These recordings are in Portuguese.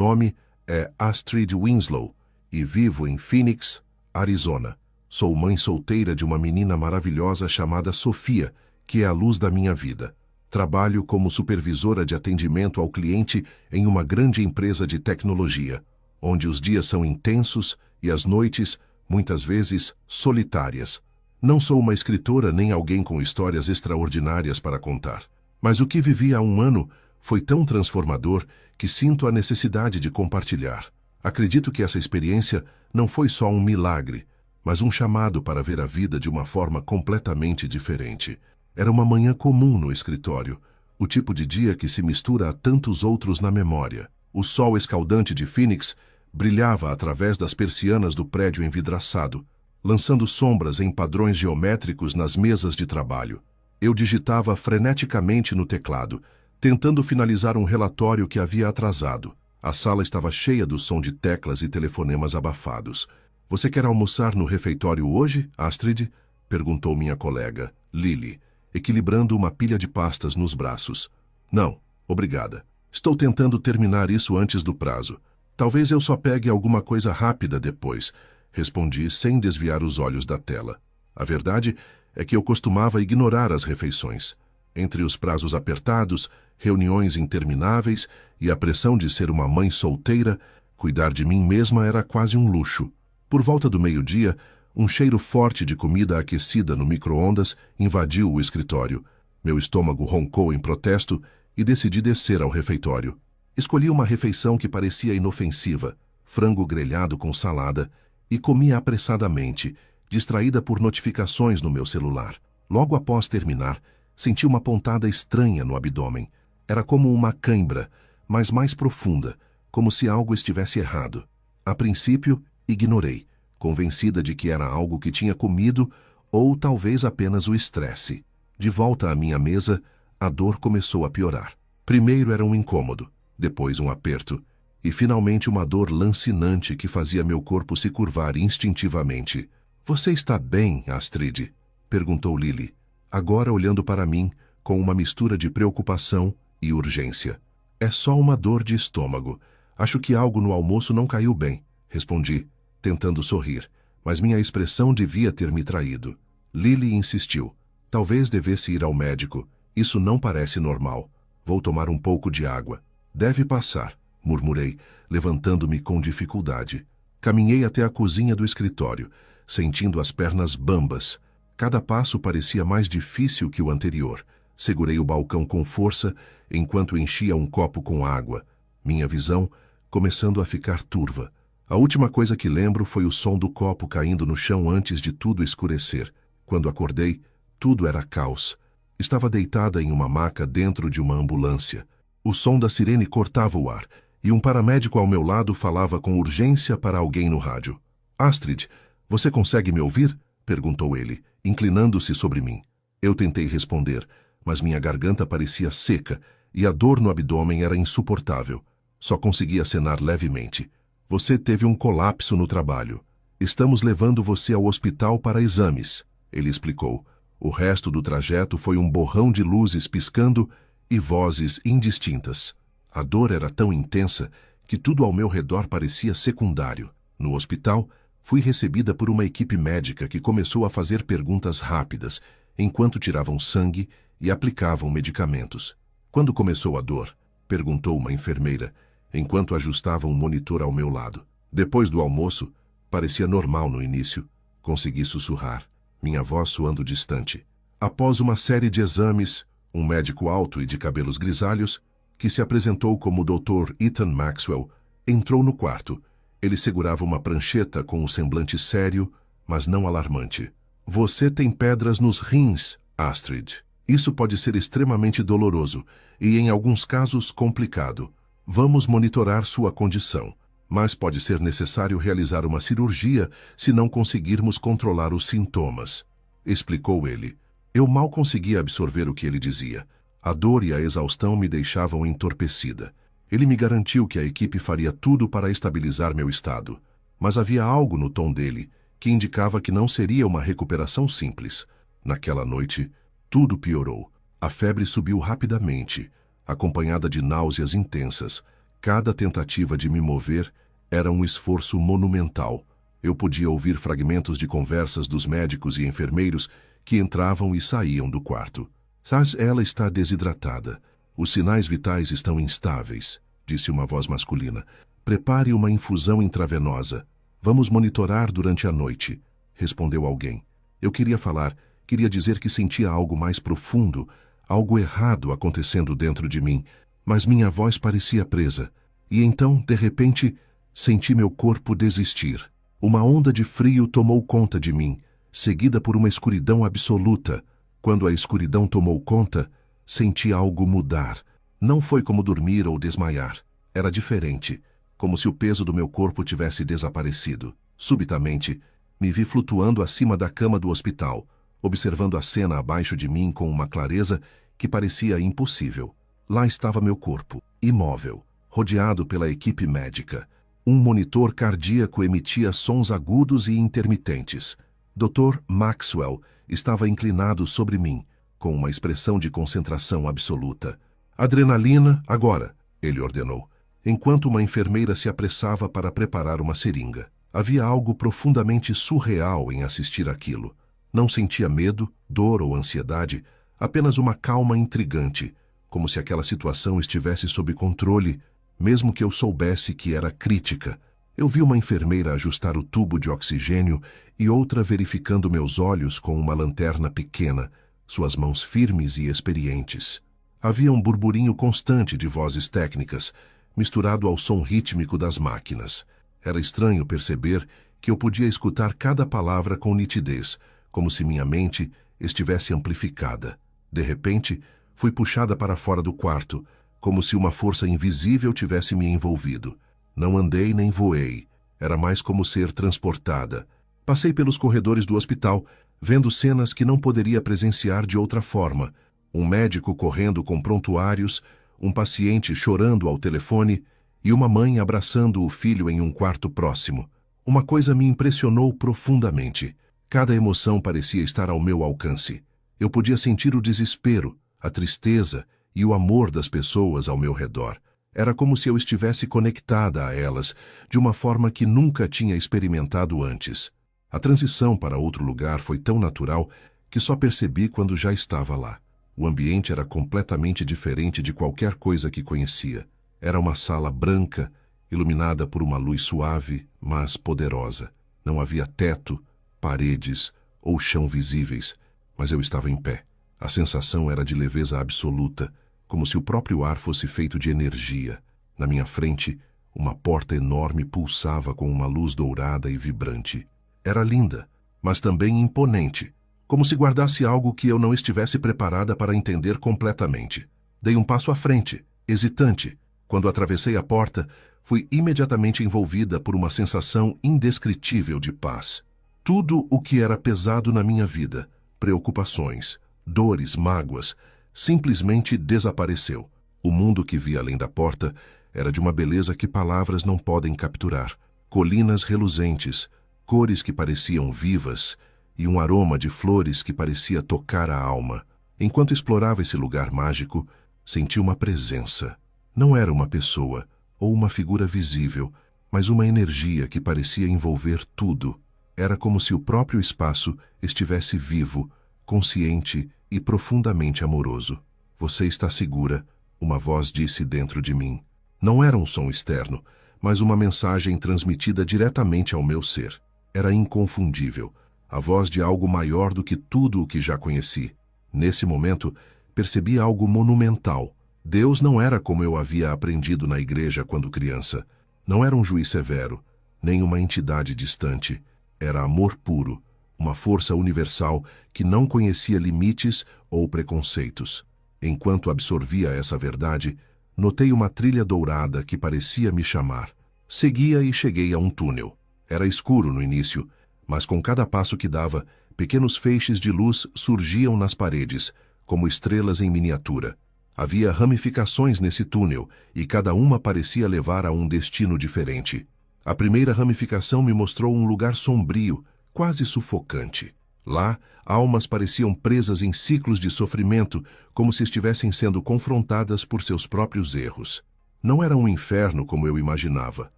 nome é Astrid Winslow e vivo em Phoenix, Arizona. Sou mãe solteira de uma menina maravilhosa chamada Sofia, que é a luz da minha vida. Trabalho como supervisora de atendimento ao cliente em uma grande empresa de tecnologia, onde os dias são intensos e as noites, muitas vezes, solitárias. Não sou uma escritora nem alguém com histórias extraordinárias para contar, mas o que vivi há um ano foi tão transformador que sinto a necessidade de compartilhar. Acredito que essa experiência não foi só um milagre, mas um chamado para ver a vida de uma forma completamente diferente. Era uma manhã comum no escritório, o tipo de dia que se mistura a tantos outros na memória. O sol escaldante de Phoenix brilhava através das persianas do prédio envidraçado, lançando sombras em padrões geométricos nas mesas de trabalho. Eu digitava freneticamente no teclado, tentando finalizar um relatório que havia atrasado. A sala estava cheia do som de teclas e telefonemas abafados. "Você quer almoçar no refeitório hoje, Astrid?" perguntou minha colega, Lily, equilibrando uma pilha de pastas nos braços. "Não, obrigada. Estou tentando terminar isso antes do prazo. Talvez eu só pegue alguma coisa rápida depois", respondi sem desviar os olhos da tela. A verdade é que eu costumava ignorar as refeições. Entre os prazos apertados, reuniões intermináveis e a pressão de ser uma mãe solteira, cuidar de mim mesma era quase um luxo. Por volta do meio-dia, um cheiro forte de comida aquecida no micro-ondas invadiu o escritório. Meu estômago roncou em protesto e decidi descer ao refeitório. Escolhi uma refeição que parecia inofensiva, frango grelhado com salada, e comi apressadamente, distraída por notificações no meu celular. Logo após terminar, senti uma pontada estranha no abdômen. Era como uma cãibra, mas mais profunda, como se algo estivesse errado. A princípio, ignorei, convencida de que era algo que tinha comido ou talvez apenas o estresse. De volta à minha mesa, a dor começou a piorar. Primeiro era um incômodo, depois um aperto, e finalmente uma dor lancinante que fazia meu corpo se curvar instintivamente. "Você está bem, Astrid?" perguntou Lily, agora olhando para mim com uma mistura de preocupação e urgência. "É só uma dor de estômago. Acho que algo no almoço não caiu bem", respondi, tentando sorrir, mas minha expressão devia ter me traído. Lily insistiu. "Talvez devesse ir ao médico. Isso não parece normal. Vou tomar um pouco de água." "Deve passar", murmurei, levantando-me com dificuldade. Caminhei até a cozinha do escritório, sentindo as pernas bambas. Cada passo parecia mais difícil que o anterior. Segurei o balcão com força enquanto enchia um copo com água, minha visão começando a ficar turva. A última coisa que lembro foi o som do copo caindo no chão antes de tudo escurecer. Quando acordei, tudo era caos. Estava deitada em uma maca dentro de uma ambulância. O som da sirene cortava o ar, e um paramédico ao meu lado falava com urgência para alguém no rádio. "Astrid, você consegue me ouvir?" perguntou ele, inclinando-se sobre mim. Eu tentei responder, mas minha garganta parecia seca e a dor no abdômen era insuportável. Só conseguia acenar levemente. "Você teve um colapso no trabalho. Estamos levando você ao hospital para exames", ele explicou. O resto do trajeto foi um borrão de luzes piscando e vozes indistintas. A dor era tão intensa que tudo ao meu redor parecia secundário. No hospital, fui recebida por uma equipe médica que começou a fazer perguntas rápidas, enquanto tiravam sangue e aplicavam medicamentos. "Quando começou a dor?" perguntou uma enfermeira, enquanto ajustava um monitor ao meu lado. "Depois do almoço, parecia normal no início", consegui sussurrar, minha voz soando distante. Após uma série de exames, um médico alto e de cabelos grisalhos, que se apresentou como Dr. Ethan Maxwell, entrou no quarto. Ele segurava uma prancheta com um semblante sério, mas não alarmante. "Você tem pedras nos rins, Astrid. Isso pode ser extremamente doloroso e, em alguns casos, complicado. Vamos monitorar sua condição, mas pode ser necessário realizar uma cirurgia se não conseguirmos controlar os sintomas", explicou ele. Eu mal conseguia absorver o que ele dizia. A dor e a exaustão me deixavam entorpecida. Ele me garantiu que a equipe faria tudo para estabilizar meu estado, mas havia algo no tom dele que indicava que não seria uma recuperação simples. Naquela noite, tudo piorou. A febre subiu rapidamente, acompanhada de náuseas intensas, Cada tentativa de me mover era um esforço monumental. Eu podia ouvir fragmentos de conversas dos médicos e enfermeiros que entravam e saíam do quarto. "Saz, ela está desidratada. Os sinais vitais estão instáveis", disse uma voz masculina. "Prepare uma infusão intravenosa. Vamos monitorar durante a noite", respondeu alguém. Eu queria falar, queria dizer que sentia algo mais profundo, algo errado acontecendo dentro de mim, mas minha voz parecia presa. E então, de repente, senti meu corpo desistir. Uma onda de frio tomou conta de mim, seguida por uma escuridão absoluta. Quando a escuridão tomou conta, senti algo mudar. Não foi como dormir ou desmaiar. Era diferente, como se o peso do meu corpo tivesse desaparecido. Subitamente, me vi flutuando acima da cama do hospital, observando a cena abaixo de mim com uma clareza que parecia impossível. Lá estava meu corpo, imóvel, rodeado pela equipe médica. Um monitor cardíaco emitia sons agudos e intermitentes. Dr. Maxwell estava inclinado sobre mim, com uma expressão de concentração absoluta. "Adrenalina, agora", ele ordenou, enquanto uma enfermeira se apressava para preparar uma seringa. Havia algo profundamente surreal em assistir àquilo. Não sentia medo, dor ou ansiedade, apenas uma calma intrigante, como se aquela situação estivesse sob controle, mesmo que eu soubesse que era crítica. Eu vi uma enfermeira ajustar o tubo de oxigênio e outra verificando meus olhos com uma lanterna pequena, suas mãos firmes e experientes. Havia um burburinho constante de vozes técnicas, misturado ao som rítmico das máquinas. Era estranho perceber que eu podia escutar cada palavra com nitidez, como se minha mente estivesse amplificada. De repente, fui puxada para fora do quarto, como se uma força invisível tivesse me envolvido. Não andei nem voei. Era mais como ser transportada. Passei pelos corredores do hospital, vendo cenas que não poderia presenciar de outra forma. Um médico correndo com prontuários, um paciente chorando ao telefone e uma mãe abraçando o filho em um quarto próximo. Uma coisa me impressionou profundamente. Cada emoção parecia estar ao meu alcance. Eu podia sentir o desespero, a tristeza e o amor das pessoas ao meu redor. Era como se eu estivesse conectada a elas, de uma forma que nunca tinha experimentado antes. A transição para outro lugar foi tão natural que só percebi quando já estava lá. O ambiente era completamente diferente de qualquer coisa que conhecia. Era uma sala branca, iluminada por uma luz suave, mas poderosa. Não havia teto, paredes ou chão visíveis, mas eu estava em pé. A sensação era de leveza absoluta, como se o próprio ar fosse feito de energia. Na minha frente, uma porta enorme pulsava com uma luz dourada e vibrante. Era linda, mas também imponente, como se guardasse algo que eu não estivesse preparada para entender completamente. Dei um passo à frente, hesitante. Quando atravessei a porta, fui imediatamente envolvida por uma sensação indescritível de paz. Tudo o que era pesado na minha vida, preocupações, dores, mágoas, simplesmente desapareceu. O mundo que vi além da porta era de uma beleza que palavras não podem capturar. Colinas reluzentes, cores que pareciam vivas e um aroma de flores que parecia tocar a alma. Enquanto explorava esse lugar mágico, senti uma presença. Não era uma pessoa ou uma figura visível, mas uma energia que parecia envolver tudo. Era como se o próprio espaço estivesse vivo, consciente e profundamente amoroso. "Você está segura", uma voz disse dentro de mim. Não era um som externo, mas uma mensagem transmitida diretamente ao meu ser. Era inconfundível, a voz de algo maior do que tudo o que já conheci. Nesse momento, percebi algo monumental. Deus não era como eu havia aprendido na igreja quando criança. Não era um juiz severo, nem uma entidade distante. Era amor puro, uma força universal que não conhecia limites ou preconceitos. Enquanto absorvia essa verdade, notei uma trilha dourada que parecia me chamar. Seguia e cheguei a um túnel. Era escuro no início, mas com cada passo que dava, pequenos feixes de luz surgiam nas paredes, como estrelas em miniatura. Havia ramificações nesse túnel, e cada uma parecia levar a um destino diferente. A primeira ramificação me mostrou um lugar sombrio, quase sufocante. Lá, almas pareciam presas em ciclos de sofrimento, como se estivessem sendo confrontadas por seus próprios erros. Não era um inferno como eu imaginava,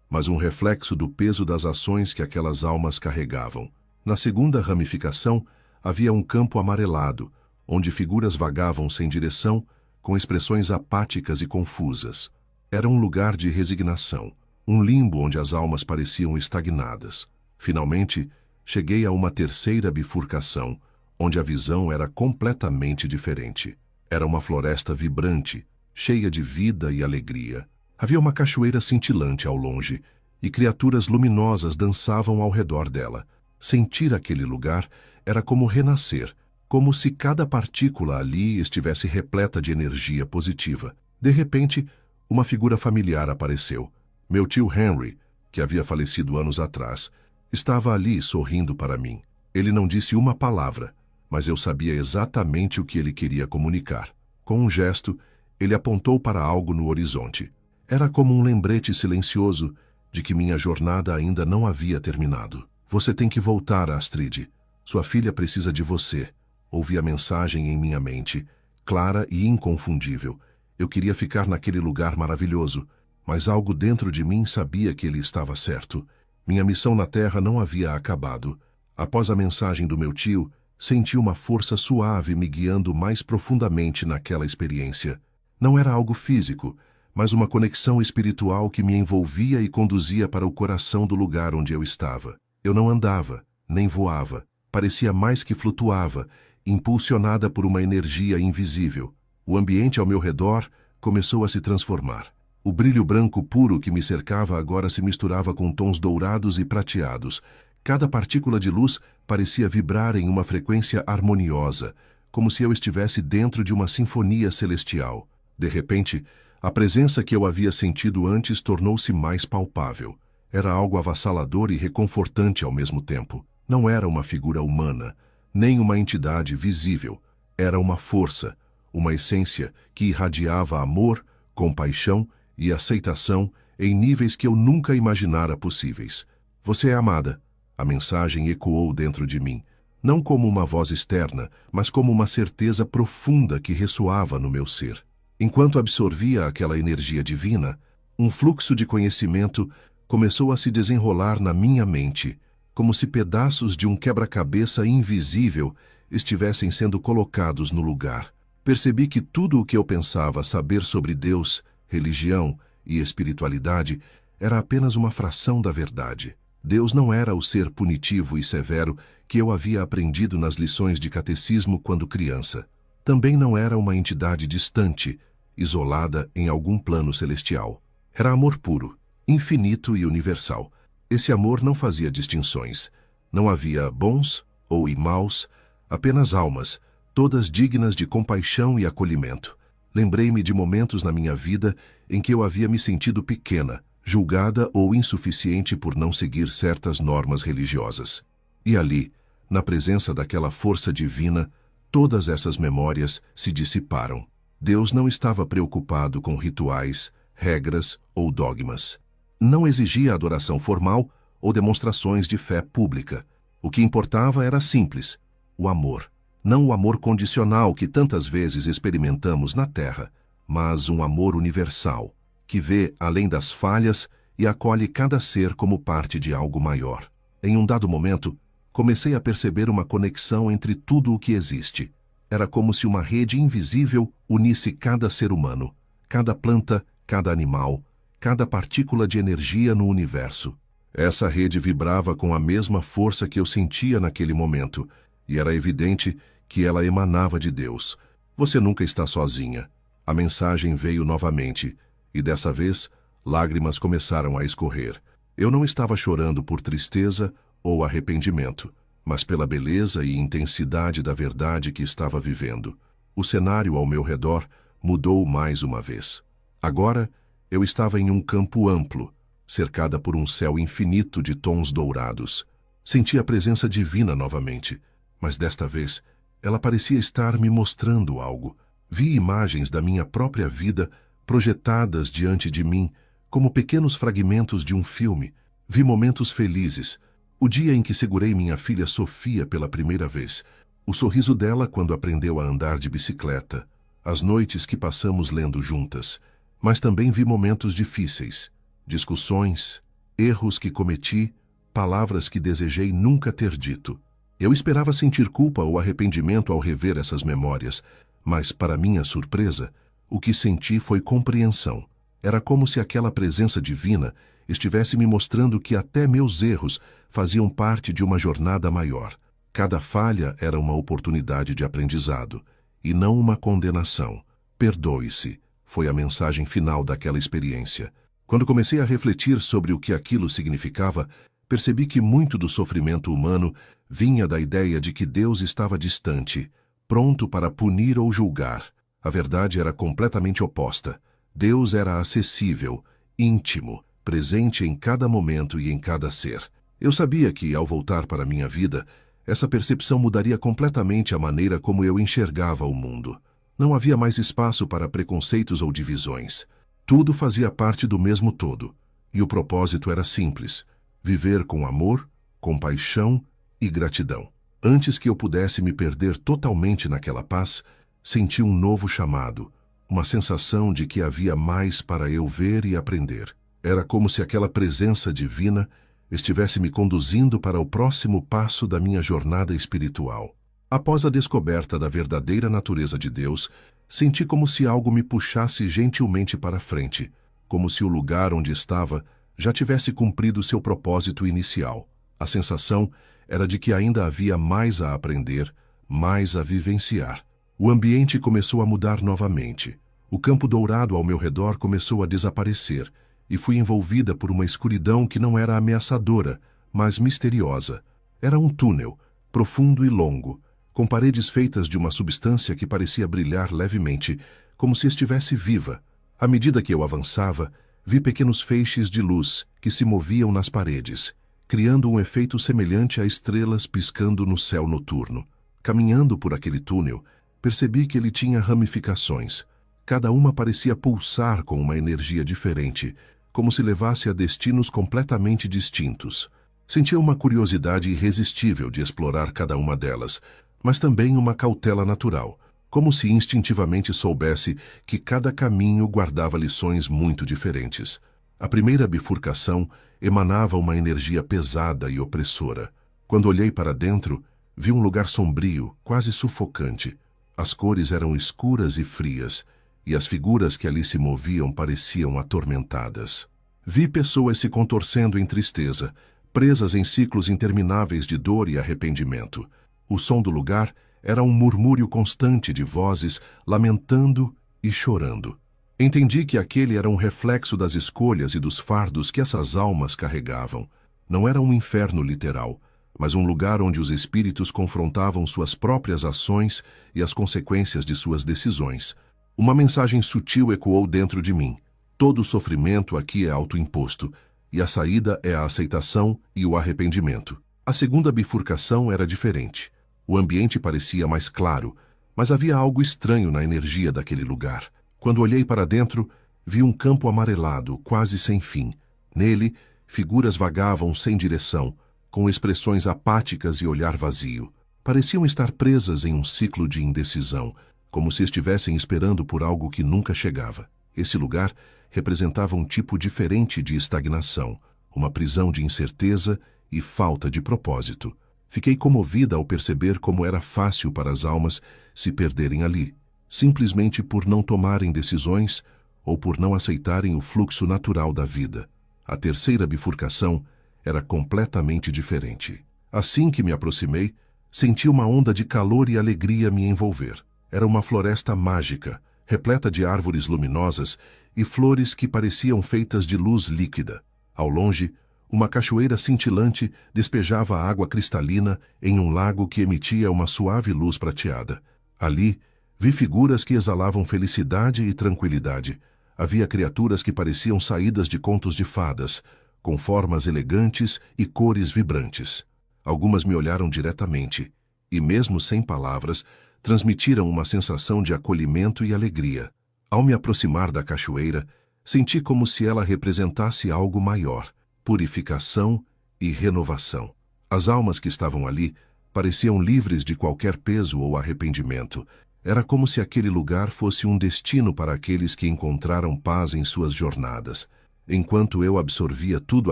mas um reflexo do peso das ações que aquelas almas carregavam. Na segunda ramificação, havia um campo amarelado, onde figuras vagavam sem direção, com expressões apáticas e confusas. Era um lugar de resignação, um limbo onde as almas pareciam estagnadas. Finalmente, cheguei a uma terceira bifurcação, onde a visão era completamente diferente. Era uma floresta vibrante, cheia de vida e alegria. Havia uma cachoeira cintilante ao longe, e criaturas luminosas dançavam ao redor dela. Sentir aquele lugar era como renascer, como se cada partícula ali estivesse repleta de energia positiva. De repente, uma figura familiar apareceu. Meu tio Henry, que havia falecido anos atrás, estava ali sorrindo para mim. Ele não disse uma palavra, mas eu sabia exatamente o que ele queria comunicar. Com um gesto, ele apontou para algo no horizonte. Era como um lembrete silencioso de que minha jornada ainda não havia terminado. Você tem que voltar, Astrid. Sua filha precisa de você. Ouvi a mensagem em minha mente, clara e inconfundível. Eu queria ficar naquele lugar maravilhoso, mas algo dentro de mim sabia que ele estava certo. Minha missão na Terra não havia acabado. Após a mensagem do meu tio, senti uma força suave me guiando mais profundamente naquela experiência. Não era algo físico, mas uma conexão espiritual que me envolvia e conduzia para o coração do lugar onde eu estava. Eu não andava, nem voava. Parecia mais que flutuava, impulsionada por uma energia invisível. O ambiente ao meu redor começou a se transformar. O brilho branco puro que me cercava agora se misturava com tons dourados e prateados. Cada partícula de luz parecia vibrar em uma frequência harmoniosa, como se eu estivesse dentro de uma sinfonia celestial. De repente, a presença que eu havia sentido antes tornou-se mais palpável. Era algo avassalador e reconfortante ao mesmo tempo. Não era uma figura humana, nem uma entidade visível. Era uma força, uma essência que irradiava amor, compaixão e aceitação em níveis que eu nunca imaginara possíveis. Você é amada. A mensagem ecoou dentro de mim, não como uma voz externa, mas como uma certeza profunda que ressoava no meu ser. Enquanto absorvia aquela energia divina, um fluxo de conhecimento começou a se desenrolar na minha mente, como se pedaços de um quebra-cabeça invisível estivessem sendo colocados no lugar. Percebi que tudo o que eu pensava saber sobre Deus, religião e espiritualidade era apenas uma fração da verdade. Deus não era o ser punitivo e severo que eu havia aprendido nas lições de catecismo quando criança. Também não era uma entidade distante, isolada em algum plano celestial. Era amor puro, infinito e universal. Esse amor não fazia distinções. Não havia bons ou maus, apenas almas, todas dignas de compaixão e acolhimento. Lembrei-me de momentos na minha vida em que eu havia me sentido pequena, julgada ou insuficiente por não seguir certas normas religiosas. E ali, na presença daquela força divina, todas essas memórias se dissiparam. Deus não estava preocupado com rituais, regras ou dogmas. Não exigia adoração formal ou demonstrações de fé pública. O que importava era simples: o amor. Não o amor condicional que tantas vezes experimentamos na Terra, mas um amor universal, que vê além das falhas e acolhe cada ser como parte de algo maior. Em um dado momento, comecei a perceber uma conexão entre tudo o que existe. Era como se uma rede invisível unisse cada ser humano, cada planta, cada animal, cada partícula de energia no universo. Essa rede vibrava com a mesma força que eu sentia naquele momento, e era evidente que ela emanava de Deus. Você nunca está sozinha. A mensagem veio novamente, e dessa vez, lágrimas começaram a escorrer. Eu não estava chorando por tristeza ou arrependimento, mas pela beleza e intensidade da verdade que estava vivendo. O cenário ao meu redor mudou mais uma vez. Agora, eu estava em um campo amplo, cercada por um céu infinito de tons dourados. Senti a presença divina novamente, mas desta vez, ela parecia estar me mostrando algo. Vi imagens da minha própria vida projetadas diante de mim, como pequenos fragmentos de um filme. Vi momentos felizes, o dia em que segurei minha filha Sofia pela primeira vez, o sorriso dela quando aprendeu a andar de bicicleta, as noites que passamos lendo juntas, Mas também vi momentos difíceis, discussões, erros que cometi, palavras que desejei nunca ter dito. Eu esperava sentir culpa ou arrependimento ao rever essas memórias, mas, para minha surpresa, o que senti foi compreensão. Era como se aquela presença divina estivesse me mostrando que até meus erros faziam parte de uma jornada maior. Cada falha era uma oportunidade de aprendizado, e não uma condenação. Perdoe-se, foi a mensagem final daquela experiência. Quando comecei a refletir sobre o que aquilo significava, percebi que muito do sofrimento humano vinha da ideia de que Deus estava distante, pronto para punir ou julgar. A verdade era completamente oposta. Deus era acessível, íntimo, presente em cada momento e em cada ser. Eu sabia que, ao voltar para minha vida, essa percepção mudaria completamente a maneira como eu enxergava o mundo. Não havia mais espaço para preconceitos ou divisões. Tudo fazia parte do mesmo todo, e o propósito era simples: viver com amor, compaixão e gratidão. Antes que eu pudesse me perder totalmente naquela paz, senti um novo chamado, uma sensação de que havia mais para eu ver e aprender. Era como se aquela presença divina estivesse me conduzindo para o próximo passo da minha jornada espiritual. Após a descoberta da verdadeira natureza de Deus, senti como se algo me puxasse gentilmente para frente, como se o lugar onde estava já tivesse cumprido seu propósito inicial. A sensação era de que ainda havia mais a aprender, mais a vivenciar. O ambiente começou a mudar novamente. O campo dourado ao meu redor começou a desaparecer, e fui envolvida por uma escuridão que não era ameaçadora, mas misteriosa. Era um túnel, profundo e longo, com paredes feitas de uma substância que parecia brilhar levemente, como se estivesse viva. À medida que eu avançava, vi pequenos feixes de luz que se moviam nas paredes, criando um efeito semelhante a estrelas piscando no céu noturno. Caminhando por aquele túnel, percebi que ele tinha ramificações. Cada uma parecia pulsar com uma energia diferente, como se levasse a destinos completamente distintos. Sentia uma curiosidade irresistível de explorar cada uma delas, mas também uma cautela natural, como se instintivamente soubesse que cada caminho guardava lições muito diferentes. A primeira bifurcação emanava uma energia pesada e opressora. Quando olhei para dentro, vi um lugar sombrio, quase sufocante. As cores eram escuras e frias, e as figuras que ali se moviam pareciam atormentadas. Vi pessoas se contorcendo em tristeza, presas em ciclos intermináveis de dor e arrependimento. O som do lugar era um murmúrio constante de vozes lamentando e chorando. Entendi que aquele era um reflexo das escolhas e dos fardos que essas almas carregavam. Não era um inferno literal, mas um lugar onde os espíritos confrontavam suas próprias ações e as consequências de suas decisões. Uma mensagem sutil ecoou dentro de mim. Todo sofrimento aqui é autoimposto, e a saída é a aceitação e o arrependimento. A segunda bifurcação era diferente. O ambiente parecia mais claro, mas havia algo estranho na energia daquele lugar. Quando olhei para dentro, vi um campo amarelado, quase sem fim. Nele, figuras vagavam sem direção, com expressões apáticas e olhar vazio. Pareciam estar presas em um ciclo de indecisão, como se estivessem esperando por algo que nunca chegava. Esse lugar representava um tipo diferente de estagnação, uma prisão de incerteza e falta de propósito. Fiquei comovida ao perceber como era fácil para as almas se perderem ali, simplesmente por não tomarem decisões ou por não aceitarem o fluxo natural da vida. A terceira bifurcação era completamente diferente. Assim que me aproximei, senti uma onda de calor e alegria me envolver. Era uma floresta mágica, repleta de árvores luminosas e flores que pareciam feitas de luz líquida. Ao longe, uma cachoeira cintilante despejava água cristalina em um lago que emitia uma suave luz prateada. Ali, vi figuras que exalavam felicidade e tranquilidade. Havia criaturas que pareciam saídas de contos de fadas, com formas elegantes e cores vibrantes. Algumas me olharam diretamente e, mesmo sem palavras, transmitiram uma sensação de acolhimento e alegria. Ao me aproximar da cachoeira, senti como se ela representasse algo maior, purificação e renovação. As almas que estavam ali pareciam livres de qualquer peso ou arrependimento. Era como se aquele lugar fosse um destino para aqueles que encontraram paz em suas jornadas. Enquanto eu absorvia tudo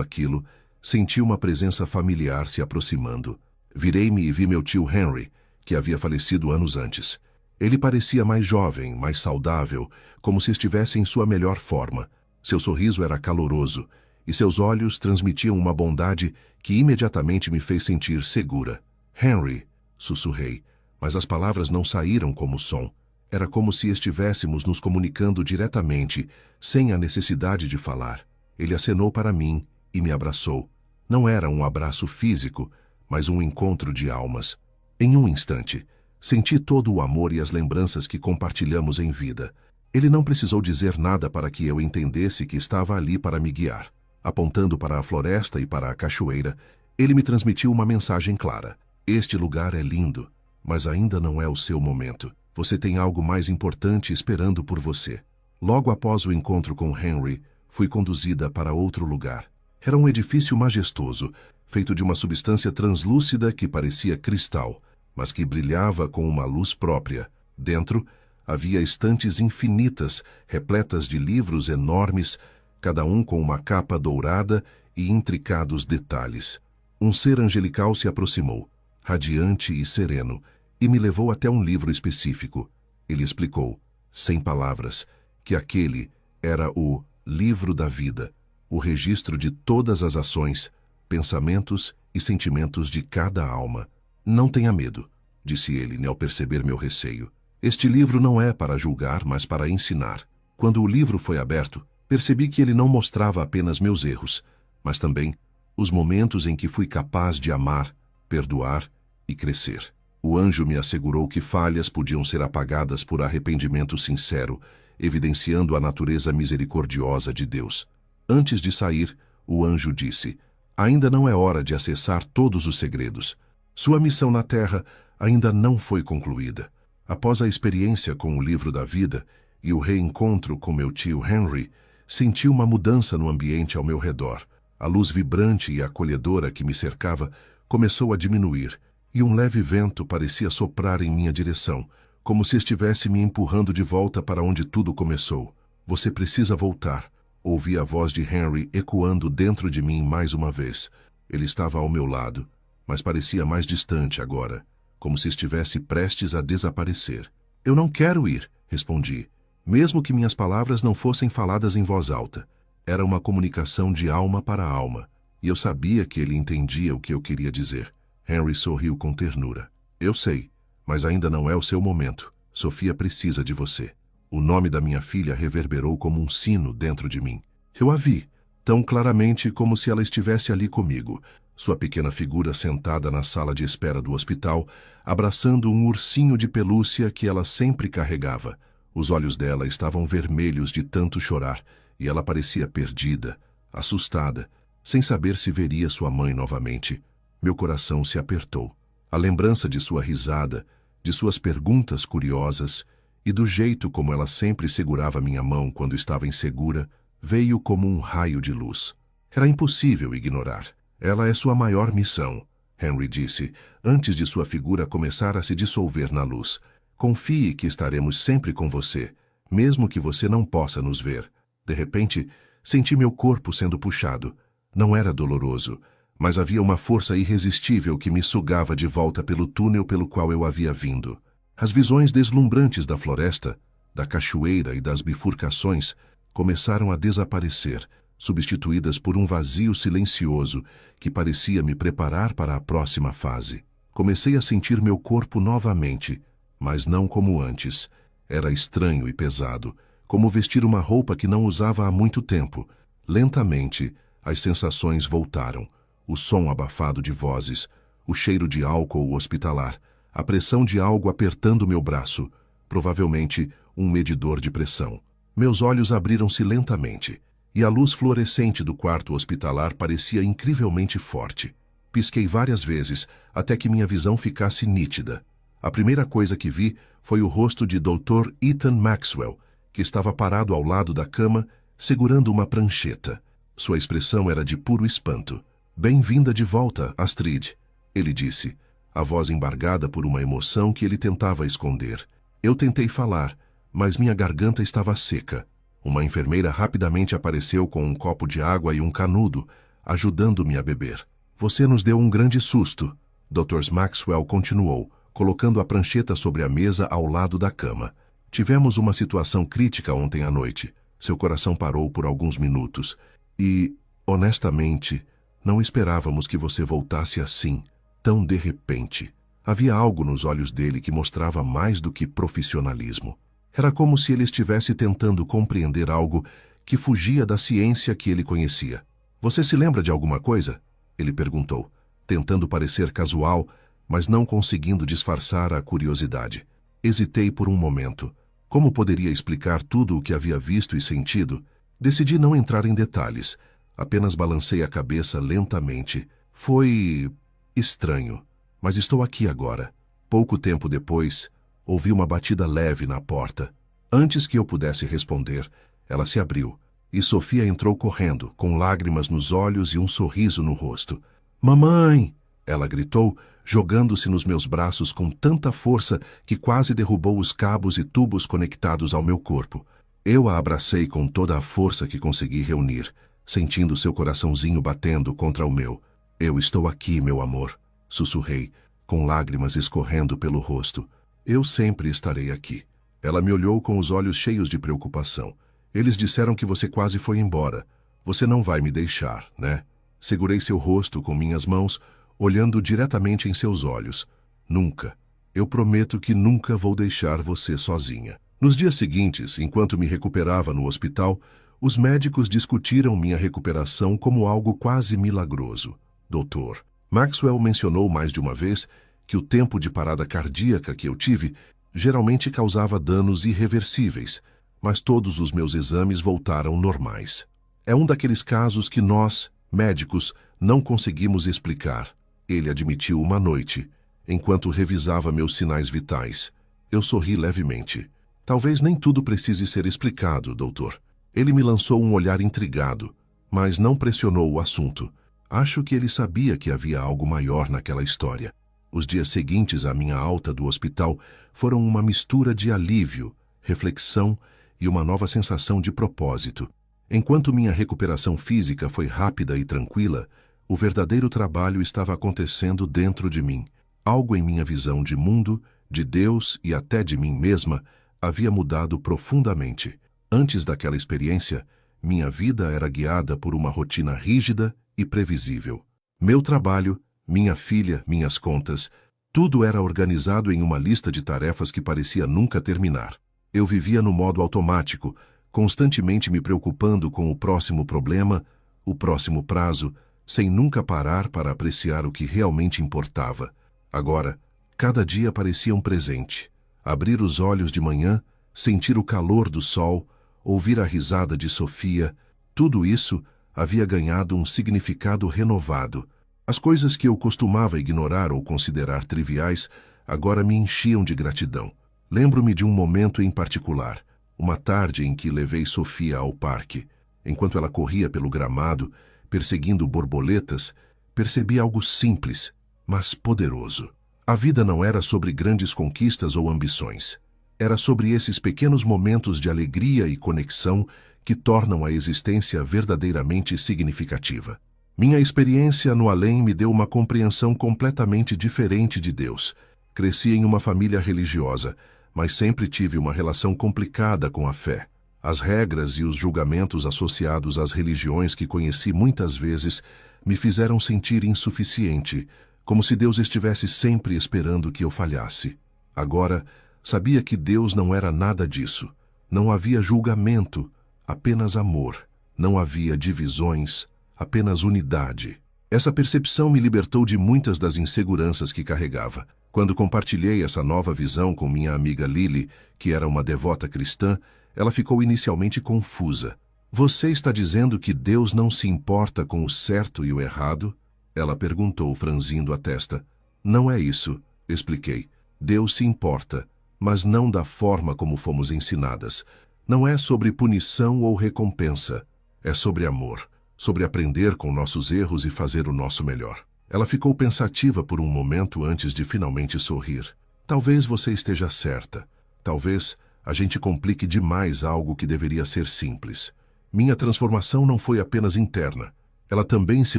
aquilo, senti uma presença familiar se aproximando. Virei-me e vi meu tio Henry, que havia falecido anos antes. Ele parecia mais jovem, mais saudável, como se estivesse em sua melhor forma. Seu sorriso era caloroso, e seus olhos transmitiam uma bondade que imediatamente me fez sentir segura. Henry, sussurrei, mas as palavras não saíram como som. Era como se estivéssemos nos comunicando diretamente, sem a necessidade de falar. Ele acenou para mim e me abraçou. Não era um abraço físico, mas um encontro de almas. Em um instante, senti todo o amor e as lembranças que compartilhamos em vida. Ele não precisou dizer nada para que eu entendesse que estava ali para me guiar. Apontando para a floresta e para a cachoeira, ele me transmitiu uma mensagem clara. Este lugar é lindo, mas ainda não é o seu momento. Você tem algo mais importante esperando por você. Logo após o encontro com Henry, fui conduzida para outro lugar. Era um edifício majestoso, feito de uma substância translúcida que parecia cristal, mas que brilhava com uma luz própria. Dentro, havia estantes infinitas, repletas de livros enormes, cada um com uma capa dourada e intricados detalhes. Um ser angelical se aproximou, radiante e sereno, e me levou até um livro específico. Ele explicou, sem palavras, que aquele era o livro da vida, o registro de todas as ações, pensamentos e sentimentos de cada alma. Não tenha medo, disse ele, ao perceber meu receio. Este livro não é para julgar, mas para ensinar. Quando o livro foi aberto, percebi que ele não mostrava apenas meus erros, mas também os momentos em que fui capaz de amar, perdoar e crescer. O anjo me assegurou que falhas podiam ser apagadas por arrependimento sincero, evidenciando a natureza misericordiosa de Deus. Antes de sair, o anjo disse: ainda não é hora de acessar todos os segredos. Sua missão na Terra ainda não foi concluída. Após a experiência com o livro da vida e o reencontro com meu tio Henry, senti uma mudança no ambiente ao meu redor. A luz vibrante e acolhedora que me cercava começou a diminuir, e um leve vento parecia soprar em minha direção, como se estivesse me empurrando de volta para onde tudo começou. Você precisa voltar. Ouvi a voz de Henry ecoando dentro de mim mais uma vez. Ele estava ao meu lado, mas parecia mais distante agora, como se estivesse prestes a desaparecer. Eu não quero ir, respondi, mesmo que minhas palavras não fossem faladas em voz alta. Era uma comunicação de alma para alma, e eu sabia que ele entendia o que eu queria dizer. Henry sorriu com ternura. Eu sei, mas ainda não é o seu momento. Sofia precisa de você. O nome da minha filha reverberou como um sino dentro de mim. Eu a vi, tão claramente como se ela estivesse ali comigo, sua pequena figura sentada na sala de espera do hospital, abraçando um ursinho de pelúcia que ela sempre carregava. Os olhos dela estavam vermelhos de tanto chorar, e ela parecia perdida, assustada, sem saber se veria sua mãe novamente. Meu coração se apertou. A lembrança de sua risada, de suas perguntas curiosas e do jeito como ela sempre segurava minha mão quando estava insegura, veio como um raio de luz. Era impossível ignorar. Ela é sua maior missão, Henry disse, antes de sua figura começar a se dissolver na luz. Confie que estaremos sempre com você, mesmo que você não possa nos ver. De repente, senti meu corpo sendo puxado. Não era doloroso, mas havia uma força irresistível que me sugava de volta pelo túnel pelo qual eu havia vindo. As visões deslumbrantes da floresta, da cachoeira e das bifurcações começaram a desaparecer, substituídas por um vazio silencioso que parecia me preparar para a próxima fase. Comecei a sentir meu corpo novamente, mas não como antes. Era estranho e pesado, como vestir uma roupa que não usava há muito tempo. Lentamente, as sensações voltaram. O som abafado de vozes, o cheiro de álcool hospitalar, a pressão de algo apertando meu braço, provavelmente um medidor de pressão. Meus olhos abriram-se lentamente, e a luz fluorescente do quarto hospitalar parecia incrivelmente forte. Pisquei várias vezes, até que minha visão ficasse nítida. A primeira coisa que vi foi o rosto de Dr. Ethan Maxwell, que estava parado ao lado da cama, segurando uma prancheta. Sua expressão era de puro espanto. "Bem-vinda de volta, Astrid", ele disse, a voz embargada por uma emoção que ele tentava esconder. Eu tentei falar, mas minha garganta estava seca. Uma enfermeira rapidamente apareceu com um copo de água e um canudo, ajudando-me a beber. Você nos deu um grande susto, Dr. Maxwell continuou, colocando a prancheta sobre a mesa ao lado da cama. Tivemos uma situação crítica ontem à noite. Seu coração parou por alguns minutos. E, honestamente, não esperávamos que você voltasse assim, tão de repente. Havia algo nos olhos dele que mostrava mais do que profissionalismo. Era como se ele estivesse tentando compreender algo que fugia da ciência que ele conhecia. Você se lembra de alguma coisa? Ele perguntou, tentando parecer casual, mas não conseguindo disfarçar a curiosidade. Hesitei por um momento. Como poderia explicar tudo o que havia visto e sentido? Decidi não entrar em detalhes. Apenas balancei a cabeça lentamente. Foi estranho, mas estou aqui agora. Pouco tempo depois, ouvi uma batida leve na porta. Antes que eu pudesse responder, ela se abriu, e Sofia entrou correndo, com lágrimas nos olhos e um sorriso no rosto. "Mamãe!" ela gritou, jogando-se nos meus braços com tanta força que quase derrubou os cabos e tubos conectados ao meu corpo. Eu a abracei com toda a força que consegui reunir, sentindo seu coraçãozinho batendo contra o meu. "Eu estou aqui, meu amor", sussurrei, com lágrimas escorrendo pelo rosto. "Eu sempre estarei aqui." Ela me olhou com os olhos cheios de preocupação. "Eles disseram que você quase foi embora. Você não vai me deixar, né?" Segurei seu rosto com minhas mãos, olhando diretamente em seus olhos. "Nunca. Eu prometo que nunca vou deixar você sozinha." Nos dias seguintes, enquanto me recuperava no hospital, os médicos discutiram minha recuperação como algo quase milagroso. Dr. Maxwell mencionou mais de uma vez que o tempo de parada cardíaca que eu tive geralmente causava danos irreversíveis, mas todos os meus exames voltaram normais. É um daqueles casos que nós, médicos, não conseguimos explicar. Ele admitiu uma noite, enquanto revisava meus sinais vitais. Eu sorri levemente. "Talvez nem tudo precise ser explicado, doutor." Ele me lançou um olhar intrigado, mas não pressionou o assunto. Acho que ele sabia que havia algo maior naquela história. Os dias seguintes à minha alta do hospital foram uma mistura de alívio, reflexão e uma nova sensação de propósito. Enquanto minha recuperação física foi rápida e tranquila, o verdadeiro trabalho estava acontecendo dentro de mim. Algo em minha visão de mundo, de Deus e até de mim mesma havia mudado profundamente. Antes daquela experiência, minha vida era guiada por uma rotina rígida e previsível. Meu trabalho, minha filha, minhas contas, tudo era organizado em uma lista de tarefas que parecia nunca terminar. Eu vivia no modo automático, constantemente me preocupando com o próximo problema, o próximo prazo, sem nunca parar para apreciar o que realmente importava. Agora, cada dia parecia um presente. Abrir os olhos de manhã, sentir o calor do sol, ouvir a risada de Sofia, tudo isso havia ganhado um significado renovado. As coisas que eu costumava ignorar ou considerar triviais agora me enchiam de gratidão. Lembro-me de um momento em particular, uma tarde em que levei Sofia ao parque. Enquanto ela corria pelo gramado, perseguindo borboletas, percebi algo simples, mas poderoso. A vida não era sobre grandes conquistas ou ambições. Era sobre esses pequenos momentos de alegria e conexão que tornam a existência verdadeiramente significativa. Minha experiência no além me deu uma compreensão completamente diferente de Deus. Cresci em uma família religiosa, mas sempre tive uma relação complicada com a fé. As regras e os julgamentos associados às religiões que conheci muitas vezes me fizeram sentir insuficiente, como se Deus estivesse sempre esperando que eu falhasse. Agora, sabia que Deus não era nada disso. Não havia julgamento, apenas amor. Não havia divisões, apenas unidade. Essa percepção me libertou de muitas das inseguranças que carregava. Quando compartilhei essa nova visão com minha amiga Lily, que era uma devota cristã, ela ficou inicialmente confusa. "Você está dizendo que Deus não se importa com o certo e o errado?" Ela perguntou, franzindo a testa. "Não é isso", expliquei. "Deus se importa, mas não da forma como fomos ensinadas. Não é sobre punição ou recompensa. É sobre amor, sobre aprender com nossos erros e fazer o nosso melhor." Ela ficou pensativa por um momento antes de finalmente sorrir. "Talvez você esteja certa. Talvez a gente complique demais algo que deveria ser simples. Minha transformação não foi apenas interna, ela também se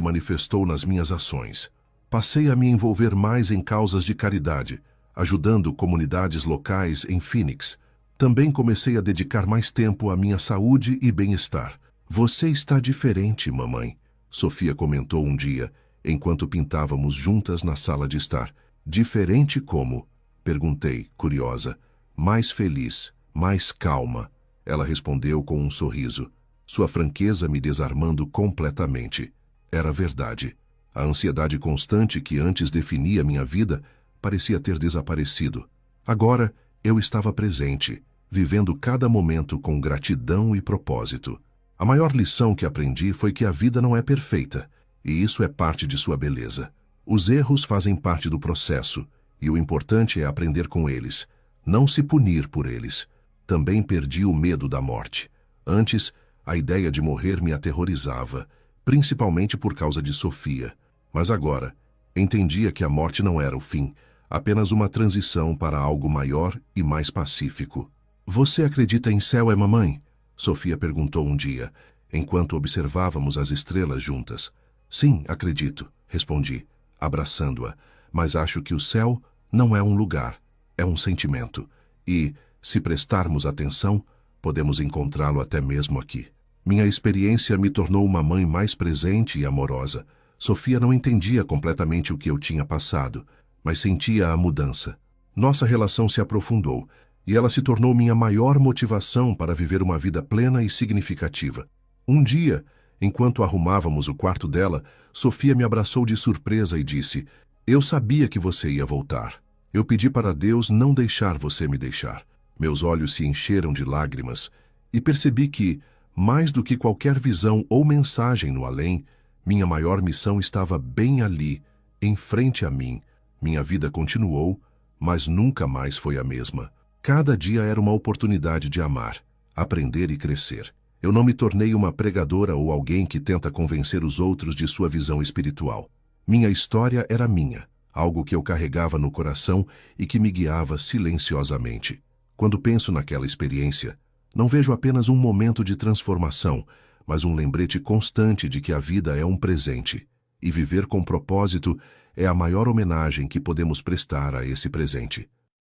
manifestou nas minhas ações. Passei a me envolver mais em causas de caridade, ajudando comunidades locais em Phoenix. Também comecei a dedicar mais tempo à minha saúde e bem-estar. Você está diferente, mamãe, Sofia comentou um dia, enquanto pintávamos juntas na sala de estar. Diferente como? Perguntei, curiosa. Mais feliz, mais calma, ela respondeu com um sorriso. Sua franqueza me desarmando completamente. Era verdade. A ansiedade constante que antes definia minha vida parecia ter desaparecido. Agora, eu estava presente, vivendo cada momento com gratidão e propósito. A maior lição que aprendi foi que a vida não é perfeita, e isso é parte de sua beleza. Os erros fazem parte do processo, e o importante é aprender com eles, não se punir por eles. Também perdi o medo da morte. Antes, a ideia de morrer me aterrorizava, principalmente por causa de Sofia. Mas agora, entendia que a morte não era o fim, apenas uma transição para algo maior e mais pacífico. Você acredita em céu, mamãe? Sofia perguntou um dia, enquanto observávamos as estrelas juntas. Sim, acredito, respondi, abraçando-a, mas acho que o céu não é um lugar, é um sentimento. E, se prestarmos atenção, podemos encontrá-lo até mesmo aqui. Minha experiência me tornou uma mãe mais presente e amorosa. Sofia não entendia completamente o que eu tinha passado, mas sentia a mudança. Nossa relação se aprofundou, e ela se tornou minha maior motivação para viver uma vida plena e significativa. Um dia, enquanto arrumávamos o quarto dela, Sofia me abraçou de surpresa e disse: Eu sabia que você ia voltar. Eu pedi para Deus não deixar você me deixar. Meus olhos se encheram de lágrimas e percebi que, mais do que qualquer visão ou mensagem no além, minha maior missão estava bem ali, em frente a mim. Minha vida continuou, mas nunca mais foi a mesma. Cada dia era uma oportunidade de amar, aprender e crescer. Eu não me tornei uma pregadora ou alguém que tenta convencer os outros de sua visão espiritual. Minha história era minha, algo que eu carregava no coração e que me guiava silenciosamente. Quando penso naquela experiência, não vejo apenas um momento de transformação, mas um lembrete constante de que a vida é um presente, e viver com propósito é a maior homenagem que podemos prestar a esse presente.